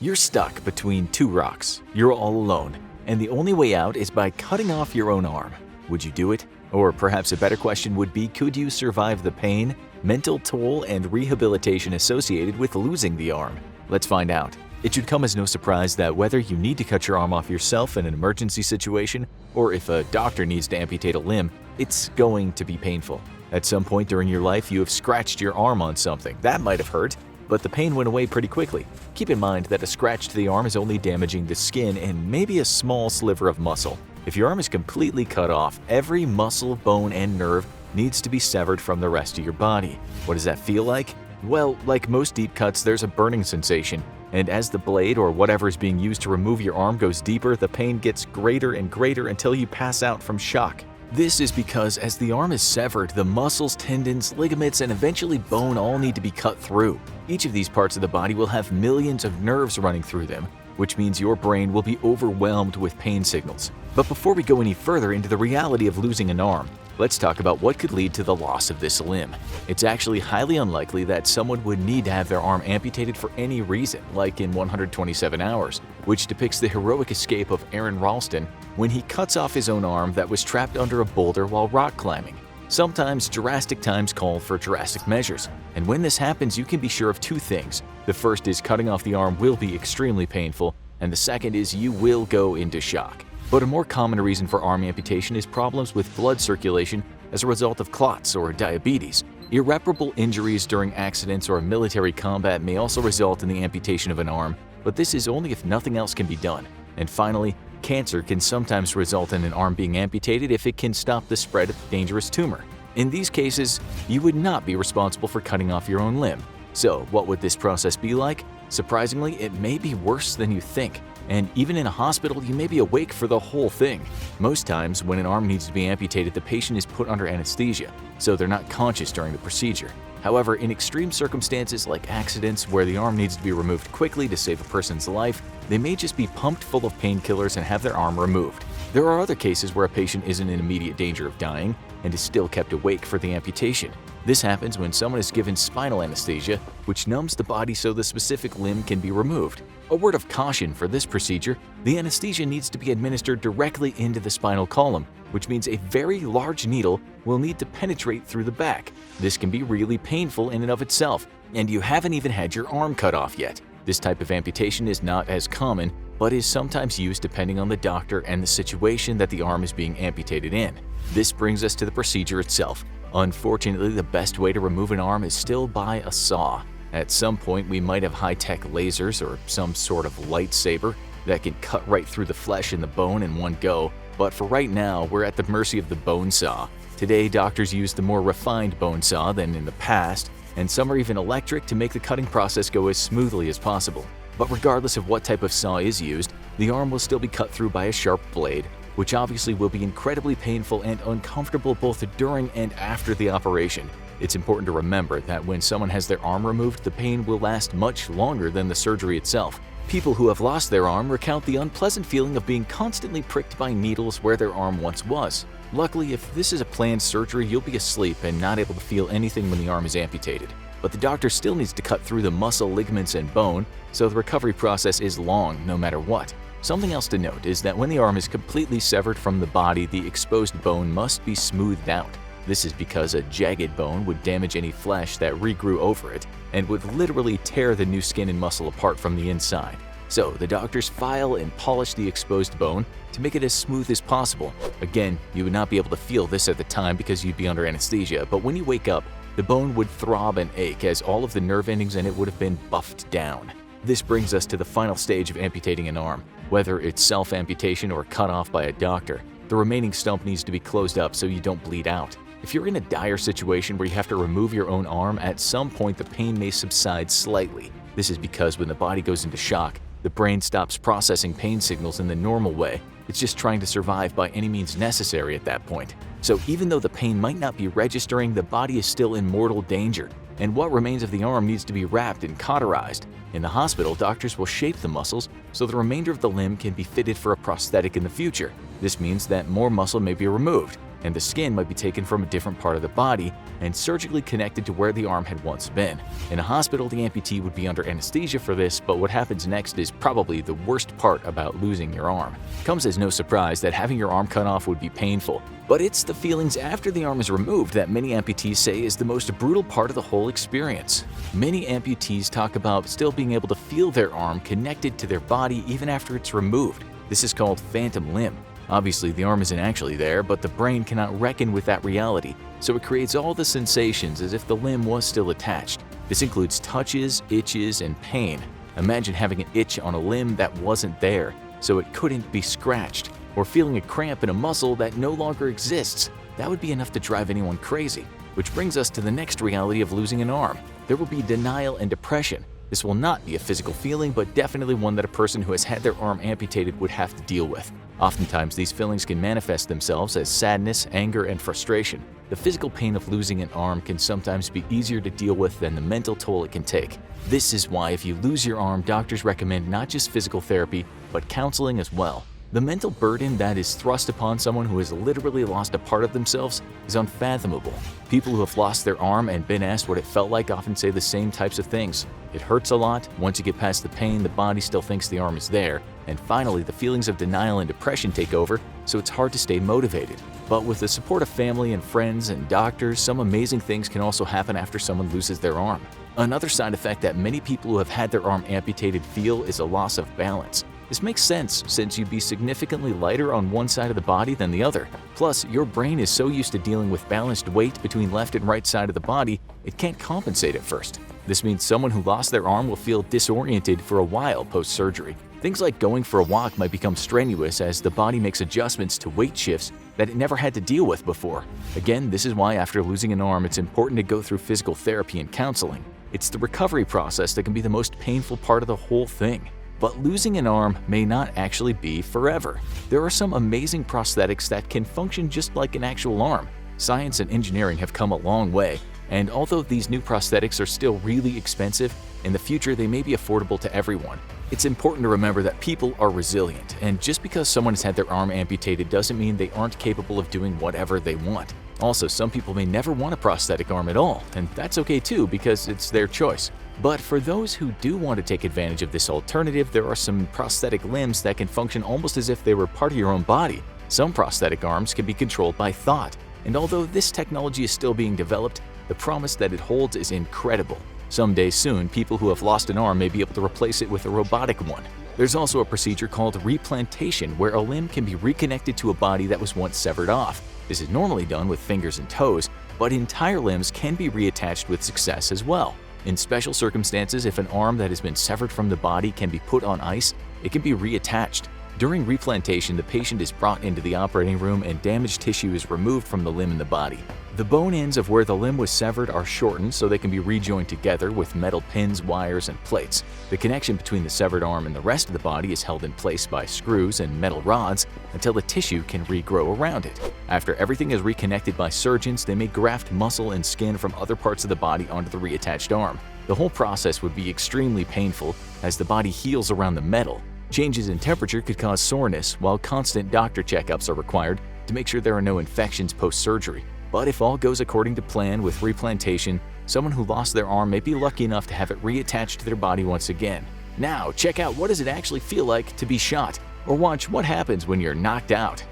You're stuck between two rocks. You're all alone, and the only way out is by cutting off your own arm. Would you do it? Or perhaps a better question would be, could you survive the pain, mental toll, and rehabilitation associated with losing the arm? Let's find out. It should come as no surprise that whether you need to cut your arm off yourself in an emergency situation, or if a doctor needs to amputate a limb, it's going to be painful. At some point during your life, you have scratched your arm on something. That might have hurt, but the pain went away pretty quickly. Keep in mind that a scratch to the arm is only damaging the skin and maybe a small sliver of muscle. If your arm is completely cut off, every muscle, bone, and nerve needs to be severed from the rest of your body. What does that feel like? Well, like most deep cuts, there's a burning sensation, and as the blade or whatever is being used to remove your arm goes deeper, the pain gets greater and greater until you pass out from shock. This is because as the arm is severed, the muscles, tendons, ligaments, and eventually bone all need to be cut through. Each of these parts of the body will have millions of nerves running through them, which means your brain will be overwhelmed with pain signals. But before we go any further into the reality of losing an arm, let's talk about what could lead to the loss of this limb. It's actually highly unlikely that someone would need to have their arm amputated for any reason, like in 127 Hours, which depicts the heroic escape of Aaron Ralston when he cuts off his own arm that was trapped under a boulder while rock climbing. Sometimes drastic times call for drastic measures, and when this happens, you can be sure of two things. The first is cutting off the arm will be extremely painful, and the second is you will go into shock. But a more common reason for arm amputation is problems with blood circulation as a result of clots or diabetes. Irreparable injuries during accidents or military combat may also result in the amputation of an arm, but this is only if nothing else can be done. And finally, cancer can sometimes result in an arm being amputated if it can stop the spread of a dangerous tumor. In these cases, you would not be responsible for cutting off your own limb. So, what would this process be like? Surprisingly, it may be worse than you think. And even in a hospital, you may be awake for the whole thing. Most times, when an arm needs to be amputated, the patient is put under anesthesia, so they're not conscious during the procedure. However, in extreme circumstances like accidents where the arm needs to be removed quickly to save a person's life, they may just be pumped full of painkillers and have their arm removed. There are other cases where a patient isn't in immediate danger of dying and is still kept awake for the amputation. This happens when someone is given spinal anesthesia, which numbs the body so the specific limb can be removed. A word of caution for this procedure, the anesthesia needs to be administered directly into the spinal column, which means a very large needle will need to penetrate through the back. This can be really painful in and of itself, and you haven't even had your arm cut off yet. This type of amputation is not as common, but is sometimes used depending on the doctor and the situation that the arm is being amputated in. This brings us to the procedure itself. Unfortunately, the best way to remove an arm is still by a saw. At some point, we might have high-tech lasers or some sort of lightsaber that can cut right through the flesh and the bone in one go, but for right now, we're at the mercy of the bone saw. Today, doctors use the more refined bone saw than in the past, and some are even electric to make the cutting process go as smoothly as possible. But regardless of what type of saw is used, the arm will still be cut through by a sharp blade, which obviously will be incredibly painful and uncomfortable both during and after the operation. It's important to remember that when someone has their arm removed, the pain will last much longer than the surgery itself. People who have lost their arm recount the unpleasant feeling of being constantly pricked by needles where their arm once was. Luckily, if this is a planned surgery, you'll be asleep and not able to feel anything when the arm is amputated. But the doctor still needs to cut through the muscle, ligaments, and bone, so the recovery process is long no matter what. Something else to note is that when the arm is completely severed from the body, the exposed bone must be smoothed out. This is because a jagged bone would damage any flesh that regrew over it and would literally tear the new skin and muscle apart from the inside. So the doctors file and polish the exposed bone to make it as smooth as possible. Again, you would not be able to feel this at the time because you'd be under anesthesia, but when you wake up, the bone would throb and ache as all of the nerve endings in it would have been buffed down. This brings us to the final stage of amputating an arm. Whether it's self-amputation or cut off by a doctor, the remaining stump needs to be closed up so you don't bleed out. If you're in a dire situation where you have to remove your own arm, at some point the pain may subside slightly. This is because when the body goes into shock, the brain stops processing pain signals in the normal way. It's just trying to survive by any means necessary at that point. So even though the pain might not be registering, the body is still in mortal danger, and what remains of the arm needs to be wrapped and cauterized. In the hospital, doctors will shape the muscles so the remainder of the limb can be fitted for a prosthetic in the future. This means that more muscle may be removed, and the skin might be taken from a different part of the body, and surgically connected to where the arm had once been. In a hospital, the amputee would be under anesthesia for this, but what happens next is probably the worst part about losing your arm. It comes as no surprise that having your arm cut off would be painful, but it's the feelings after the arm is removed that many amputees say is the most brutal part of the whole experience. Many amputees talk about still being able to feel their arm connected to their body even after it's removed. This is called phantom limb. Obviously, the arm isn't actually there, but the brain cannot reckon with that reality, so it creates all the sensations as if the limb was still attached. This includes touches, itches, and pain. Imagine having an itch on a limb that wasn't there, so it couldn't be scratched, or feeling a cramp in a muscle that no longer exists. That would be enough to drive anyone crazy. Which brings us to the next reality of losing an arm. There will be denial and depression. This will not be a physical feeling, but definitely one that a person who has had their arm amputated would have to deal with. Oftentimes, these feelings can manifest themselves as sadness, anger, and frustration. The physical pain of losing an arm can sometimes be easier to deal with than the mental toll it can take. This is why if you lose your arm, doctors recommend not just physical therapy, but counseling as well. The mental burden that is thrust upon someone who has literally lost a part of themselves is unfathomable. People who have lost their arm and been asked what it felt like often say the same types of things. It hurts a lot. Once you get past the pain, the body still thinks the arm is there. And finally, the feelings of denial and depression take over, so it's hard to stay motivated. But with the support of family and friends and doctors, some amazing things can also happen after someone loses their arm. Another side effect that many people who have had their arm amputated feel is a loss of balance. This makes sense since you'd be significantly lighter on one side of the body than the other. Plus, your brain is so used to dealing with balanced weight between left and right side of the body, it can't compensate at first. This means someone who lost their arm will feel disoriented for a while post-surgery. Things like going for a walk might become strenuous as the body makes adjustments to weight shifts that it never had to deal with before. Again, this is why after losing an arm, it's important to go through physical therapy and counseling. It's the recovery process that can be the most painful part of the whole thing. But losing an arm may not actually be forever. There are some amazing prosthetics that can function just like an actual arm. Science and engineering have come a long way, and although these new prosthetics are still really expensive, in the future they may be affordable to everyone. It's important to remember that people are resilient, and just because someone has had their arm amputated doesn't mean they aren't capable of doing whatever they want. Also, some people may never want a prosthetic arm at all, and that's okay too because it's their choice. But for those who do want to take advantage of this alternative, there are some prosthetic limbs that can function almost as if they were part of your own body. Some prosthetic arms can be controlled by thought, and although this technology is still being developed, the promise that it holds is incredible. Someday soon, people who have lost an arm may be able to replace it with a robotic one. There's also a procedure called replantation where a limb can be reconnected to a body that was once severed off. This is normally done with fingers and toes, but entire limbs can be reattached with success as well. In special circumstances, if an arm that has been severed from the body can be put on ice, it can be reattached. During replantation, the patient is brought into the operating room and damaged tissue is removed from the limb in the body. The bone ends of where the limb was severed are shortened so they can be rejoined together with metal pins, wires, and plates. The connection between the severed arm and the rest of the body is held in place by screws and metal rods until the tissue can regrow around it. After everything is reconnected by surgeons, they may graft muscle and skin from other parts of the body onto the reattached arm. The whole process would be extremely painful as the body heals around the metal. Changes in temperature could cause soreness, while constant doctor checkups are required to make sure there are no infections post-surgery. But if all goes according to plan with replantation, someone who lost their arm may be lucky enough to have it reattached to their body once again. Now, check out what does it actually feel like to be shot, or watch what happens when you're knocked out.